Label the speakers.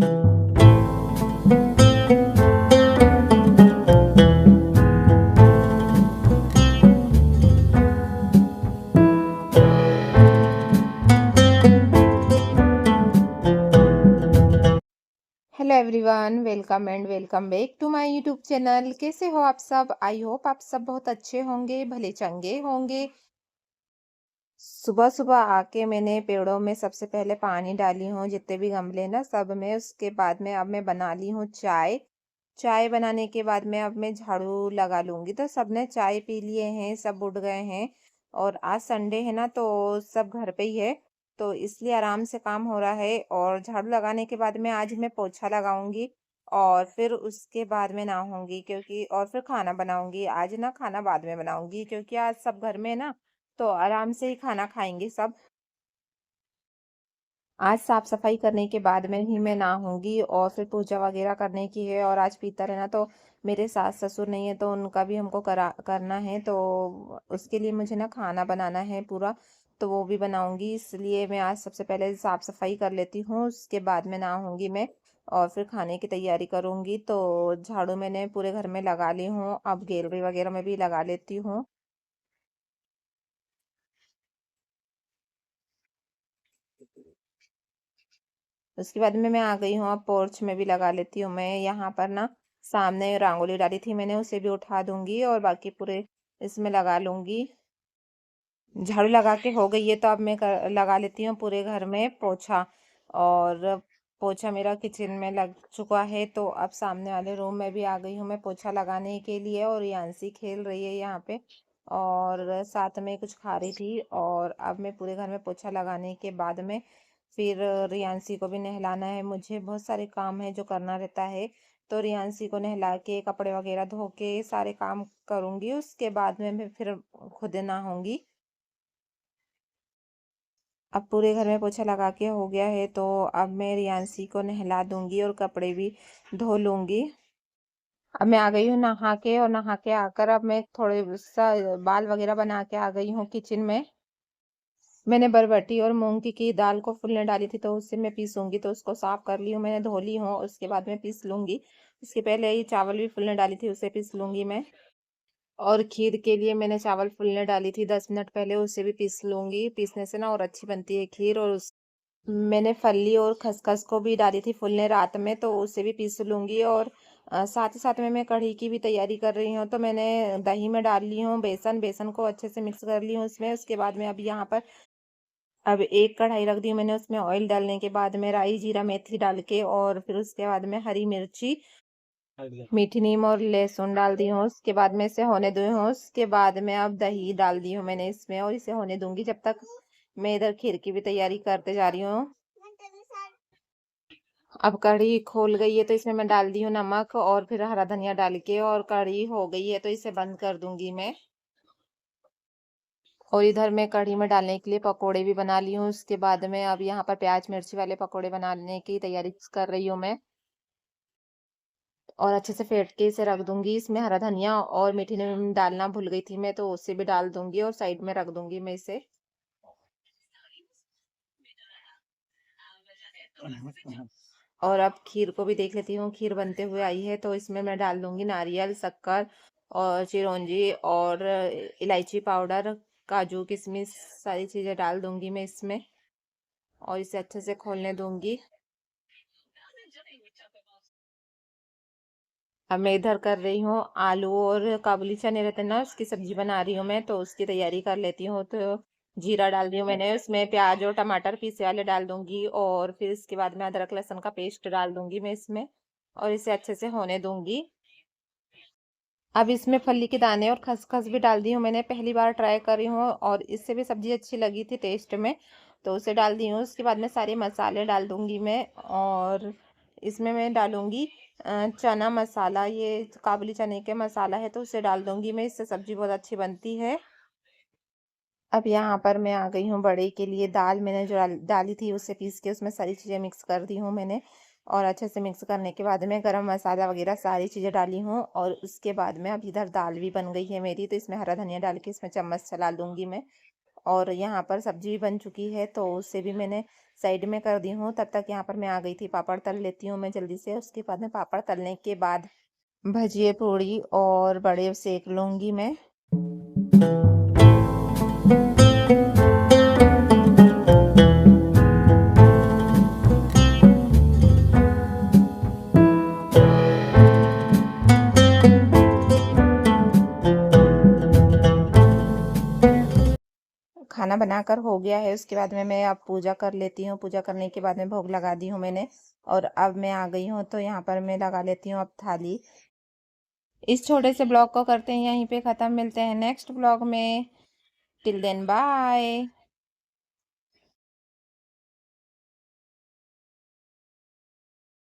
Speaker 1: Hello everyone, welcome and welcome back to my YouTube channel. कैसे हो आप सब? आई होप आप सब बहुत अच्छे होंगे, भले चंगे होंगे। सुबह सुबह आके मैंने पेड़ों में सबसे पहले पानी डाली हूँ, जितने भी गमले ना सब में। उसके बाद में अब मैं बना ली हूँ चाय। चाय बनाने के बाद में अब मैं झाड़ू लगा लूंगी। तो सबने चाय पी लिए हैं, सब उठ गए हैं। और आज संडे है ना, तो सब घर पे ही है, तो इसलिए आराम से काम हो रहा है। और झाड़ू लगाने के बाद में आज मैं पोछा लगाऊंगी, और फिर उसके बाद में नहाऊंगी, क्योंकि और फिर खाना बनाऊंगी। आज ना खाना बाद में बनाऊंगी, क्योंकि आज सब घर में है ना, तो आराम से ही खाना खाएंगे सब। आज साफ सफाई करने के बाद में ही मैं नहाऊंगी, और फिर पूजा वगैरह करने की है। और आज पीतर है ना, तो मेरे सास ससुर नहीं है, तो उनका भी हमको करना है, तो उसके लिए मुझे ना खाना बनाना है पूरा। तो वो भी बनाऊंगी, इसलिए मैं आज सबसे पहले साफ सफाई कर लेती हूँ, उसके बाद में नहाऊंगी मैं। और फिर खाने की तैयारी करूंगी। तो झाड़ू मैंने पूरे घर में लगा ली हूँ, अब गैलरी वगैरह में भी लगा लेती हूँ। उसके बाद में मैं आ गई हूँ, अब पोर्च में भी लगा लेती हूँ मैं। यहाँ पर ना सामने रंगोली डाली थी मैंने, उसे भी उठा दूंगी, और बाकी पूरे इसमें लगा लूंगी। झाड़ू लगा के हो गई है, तो अब मैं लगा लेती हूँ पूरे घर में पोछा। और पोछा मेरा किचन में लग चुका है, तो अब सामने वाले रूम में भी आ गई हूँ मैं पोछा लगाने के लिए। और यांसी खेल रही है यहाँ पे, और साथ में कुछ खा रही थी। और अब मैं पूरे घर में पोछा लगाने के बाद में फिर रियांसी को भी नहलाना है। मुझे बहुत सारे काम है जो करना रहता है, तो रियांसी को नहला के कपड़े वगैरह धो के सारे काम करूंगी। उसके बाद में मैं फिर खुद नहाऊंगी। अब पूरे घर में पोछा लगा के हो गया है, तो अब मैं रियांसी को नहला दूंगी और कपड़े भी धो लूंगी। अब मैं आ गई हूँ नहा के, और नहा के आकर अब मैं थोड़े सा बाल वगैरह बना के आ गई हूँ किचन में। मैंने बरबटी और मूंग की दाल को फूलने डाली थी, तो उससे मैं पीसूंगी। तो उसको साफ कर ली हूँ मैंने, धो ली हूँ, उसके बाद में पीस लूंगी। उसके पहले ये चावल भी फूलने डाली थी, उसे पीस लूंगी मैं। और खीर के लिए मैंने चावल फूलने डाली थी 10 मिनट पहले, उसे भी पीस लूंगी। पीसने से ना और अच्छी बनती है खीर। और मैंने फली और खसखस को भी डाली थी फूलने रात में, तो उसे भी पीस लूंगी। और साथ ही साथ में मैं कढ़ी की भी तैयारी कर रही हूँ, तो मैंने दही में डाल ली हूँ बेसन। बेसन को अच्छे से मिक्स कर ली हूँ उसमें। उसके बाद में अब यहाँ पर अब एक कढ़ाई रख दी मैंने, उसमें ऑयल डालने के बाद में राई जीरा मेथी डाल के, और फिर उसके बाद में हरी मिर्ची मीठी नीम और लहसुन डाल दी हूँ। उसके बाद में इसे होने दी हूँ। उसके बाद में अब दही डाल दी हूँ मैंने इसमें, और इसे होने दूंगी जब तक मैं इधर खीर की भी तैयारी करते जा रही हूँ। अब कढ़ी खोल गई है, तो इसमें मैं डाल दी हूँ नमक, और फिर हरा धनिया डाल के, और कढ़ी हो गई है, तो इसे बंद कर दूंगी मैं। और इधर मैं कढ़ी में डालने के लिए पकोड़े भी बना ली हूँ। उसके बाद में अब यहाँ पर प्याज मिर्ची वाले पकोड़े बनाने की तैयारी कर रही हूँ मैं। और अच्छे से फेंट के इसे रख दूंगी। इसमें हरा धनिया और मीठी नीम डालना भूल गई थी मैं, तो उसे भी डाल दूंगी, और साइड में रख दूंगी मैं इसे। और अब खीर को भी देख लेती हूँ, खीर बनते हुए आई है, तो इसमें मैं डाल दूंगी नारियल, शक्कर और चिरौंजी और इलायची पाउडर, काजू किशमिश, सारी चीजें डाल दूंगी मैं इसमें। और इसे अच्छे से खोलने दूंगी। अब मैं इधर कर रही हूँ आलू और काबुली चने रहते हैं ना, उसकी सब्जी बना रही हूँ मैं, तो उसकी तैयारी कर लेती हूँ। तो जीरा डाल दी हूँ मैंने, उसमें प्याज और टमाटर पीसे वाले डाल दूंगी, और फिर इसके बाद में अदरक लहसुन का पेस्ट डाल दूंगी मैं इसमें, और इसे अच्छे से होने दूंगी। अब इसमें फली के दाने और खसखस भी डाल दी हूँ मैंने, पहली बार ट्राई कर रही हूँ, और इससे भी सब्जी अच्छी लगी थी टेस्ट में, तो उसे डाल दी हूँ। उसके बाद में सारे मसाले डाल दूंगी मैं। और इसमें मैं डालूंगी चना मसाला, ये काबुली चने के मसाला है, तो उसे डाल दूंगी मैं, इससे सब्जी बहुत अच्छी बनती है। अब यहाँ पर मैं आ गई हूँ बड़े के लिए। दाल मैंने जो डाली थी उसे पीस के उसमें सारी चीज़ें मिक्स कर दी हूँ मैंने। और अच्छे से मिक्स करने के बाद में गरम मसाला वगैरह सारी चीज़ें डाली हूँ, और उसके बाद में अब इधर दाल भी बन गई है मेरी, तो इसमें हरा धनिया डाल के इसमें चम्मच चला दूंगी मैं। और यहाँ पर सब्जी भी बन चुकी है, तो उससे भी मैंने साइड में कर दी हूँ। तब तक यहाँ पर मैं आ गई थी, पापड़ तल लेती हूँ मैं जल्दी से। उसके बाद में पापड़ तलने के बाद भजिए पूड़ी और बड़े सेक लूँगी मैं। खाना बनाकर हो गया है, उसके बाद में मैं अब पूजा कर लेती हूँ। पूजा करने के बाद में भोग लगा दी हूँ मैंने, और अब मैं आ गई हूँ, तो यहाँ पर मैं लगा लेती हूँ अब थाली। इस छोटे से ब्लॉग को करते हैं यहीं पे ख़त्म। मिलते हैं नेक्स्ट ब्लॉग में। Till then bye.